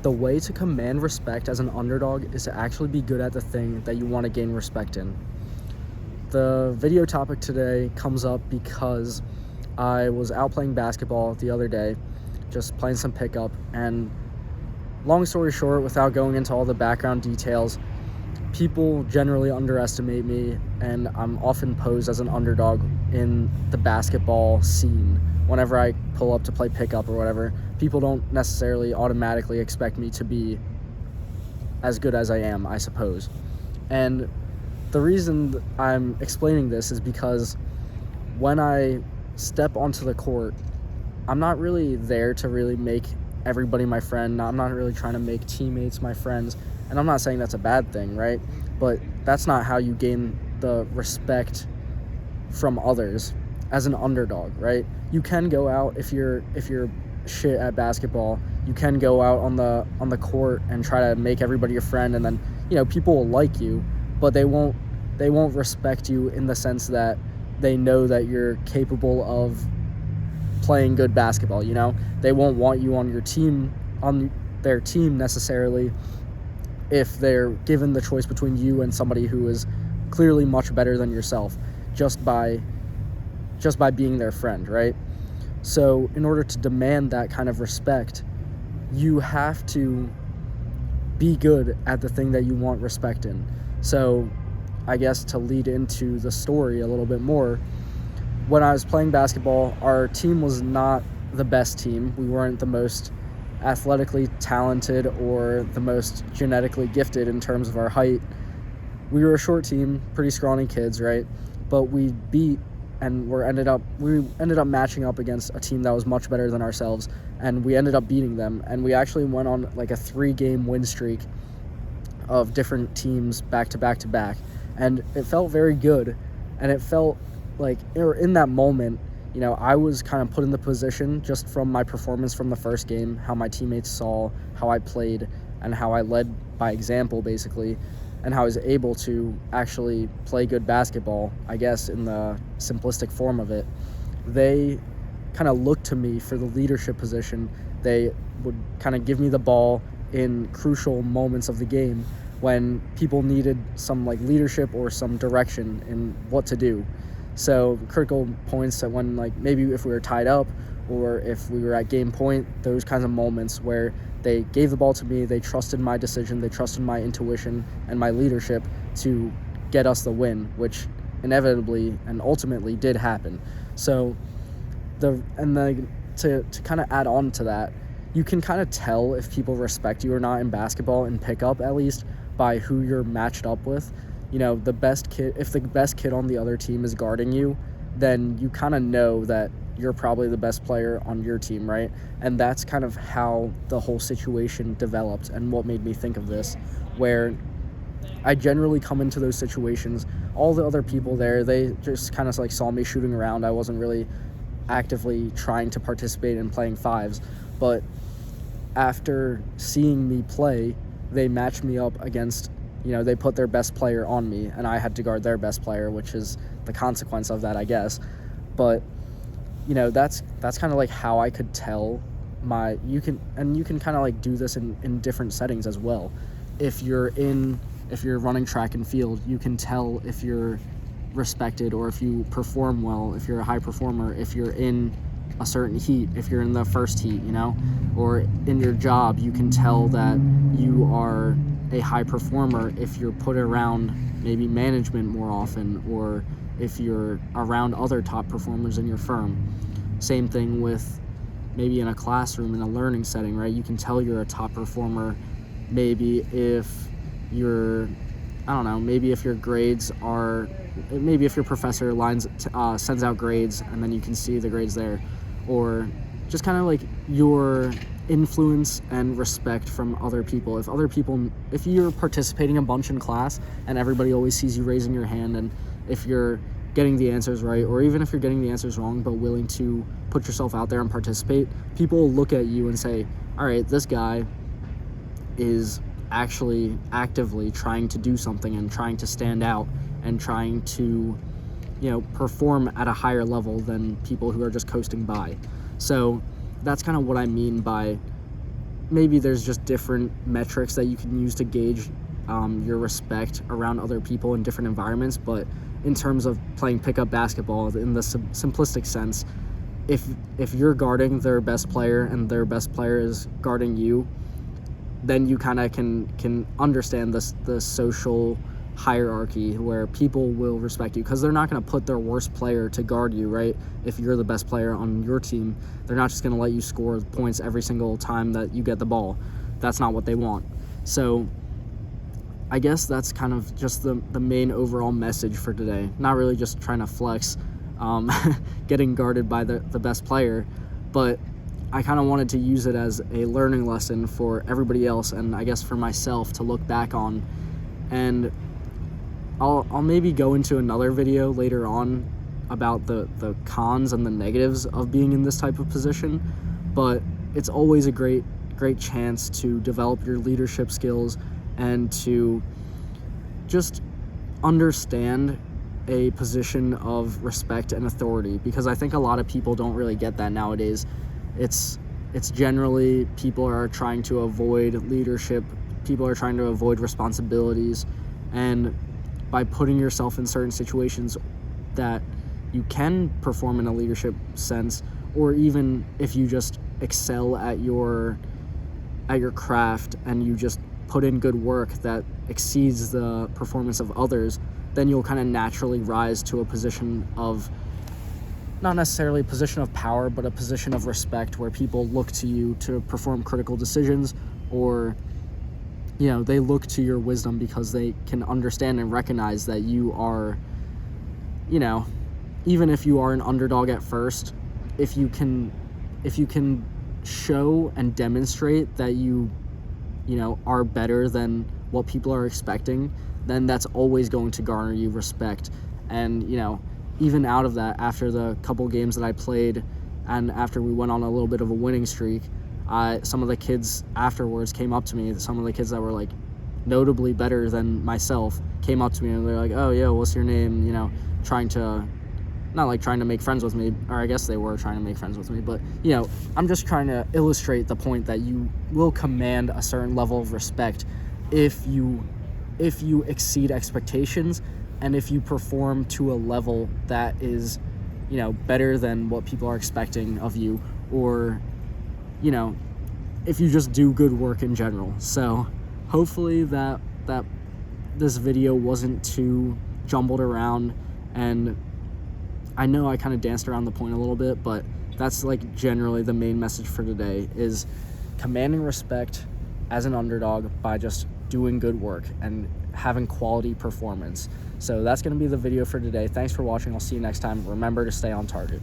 the way to command respect as an underdog is to actually be good at the thing that you want to gain respect in. The video topic today comes up because I was out playing basketball the other day, just playing some pickup, and long story short, without going into all the background details, people generally underestimate me, and I'm often posed as an underdog in the basketball scene. Whenever I pull up to play pickup or whatever, people don't necessarily automatically expect me to be as good as I am, I suppose. And the reason I'm explaining this is because when I step onto the court, I'm not really there to really make everybody my friend. I'm not really trying to make teammates my friends. And I'm not saying that's a bad thing, right? But that's not how you gain the respect from others as an underdog, right? You can go out if you're shit at basketball. You can go out on the court and try to make everybody your friend, and then people will like you, but they won't respect you in the sense that they know that you're capable of playing good basketball. They won't want you on their team necessarily if they're given the choice between you and somebody who is clearly much better than yourself just by being their friend, right? So in order to demand that kind of respect, you have to be good at the thing that you want respect in. So I guess to lead into the story a little bit more, when I was playing basketball, our team was not the best team. We weren't the most athletically talented or the most genetically gifted in terms of our height. We were a short team, pretty scrawny kids, right? But we beat and we ended up matching up against a team that was much better than ourselves, and we ended up beating them, and we actually went on like a 3-game win streak of different teams back to back to back, and it felt very good. And it felt like in that moment, I was kind of put in the position just from my performance from the first game, how my teammates saw how I played and how I led by example, basically, and how I was able to actually play good basketball, I guess, in the simplistic form of it. They kind of looked to me for the leadership position. They would kind of give me the ball in crucial moments of the game when people needed some leadership or some direction in what to do. So critical points that when maybe if we were tied up or if we were at game point, those kinds of moments where they gave the ball to me, they trusted my decision, they trusted my intuition and my leadership to get us the win, which inevitably and ultimately did happen. So to kind of add on to that, you can kind of tell if people respect you or not in basketball, in pickup at least, by who you're matched up with. If the best kid on the other team is guarding you, then you kind of know that you're probably the best player on your team, right? And that's kind of how the whole situation developed and what made me think of this, where I generally come into those situations, all the other people there, they just kind of saw me shooting around. I wasn't really actively trying to participate in playing fives, but after seeing me play, they matched me up against, they put their best player on me, and I had to guard their best player, which is the consequence of that, I guess. But that's kind of how I could tell you can kind of do this in different settings as well. If you're running track and field, you can tell if you're respected or if you perform well, if you're a high performer, if you're in a certain heat, if you're in the first heat, or in your job, you can tell that you are a high performer if you're put around maybe management more often, or if you're around other top performers in your firm. Same thing with maybe in a classroom, in a learning setting, right? You can tell you're a top performer maybe if your professor sends out grades and then you can see the grades there, or just kind of your influence and respect from other people. If you're participating a bunch in class and everybody always sees you raising your hand, and if you're getting the answers right, or even if you're getting the answers wrong but willing to put yourself out there and participate, people will look at you and say, all right, this guy is actually actively trying to do something and trying to stand out and trying to perform at a higher level than people who are just coasting by. So that's kind of what I mean by maybe there's just different metrics that you can use to gauge your respect around other people in different environments, but in terms of playing pickup basketball in the simplistic sense, if you're guarding their best player and their best player is guarding you, then you kind of can understand the social hierarchy where people will respect you, because they're not going to put their worst player to guard you, right? If you're the best player on your team, they're not just going to let you score points every single time that you get the ball. That's not what they want. So I guess that's kind of just the main overall message for today. Not really just trying to flex getting guarded by the best player, but I kind of wanted to use it as a learning lesson for everybody else, and I guess for myself to look back on. And I'll maybe go into another video later on about the cons and the negatives of being in this type of position, but it's always a great chance to develop your leadership skills and to just understand a position of respect and authority, because I think a lot of people don't really get that nowadays. It's generally people are trying to avoid leadership, people are trying to avoid responsibilities, and by putting yourself in certain situations that you can perform in a leadership sense, or even if you just excel at your craft and you just put in good work that exceeds the performance of others, then you'll kind of naturally rise to a position of, not necessarily a position of power, but a position of respect where people look to you to perform critical decisions, or they look to your wisdom because they can understand and recognize that you are, even if you are an underdog at first, if you can show and demonstrate that you are better than what people are expecting, then that's always going to garner you respect. And even out of that, after the couple games that I played and after we went on a little bit of a winning streak, some of the kids afterwards came up to me, some of the kids that were like notably better than myself came up to me and they're like, "Oh yeah, what's your name?" Trying to make friends with me, or I guess they were trying to make friends with me, but I'm just trying to illustrate the point that you will command a certain level of respect if you exceed expectations, and if you perform to a level that is better than what people are expecting of you, or if you just do good work in general. So hopefully that this video wasn't too jumbled around, and I know I kind of danced around the point a little bit, but that's generally the main message for today, is commanding respect as an underdog by just doing good work and having quality performance. So that's going to be the video for today. Thanks for watching. I'll see you next time. Remember to stay on target.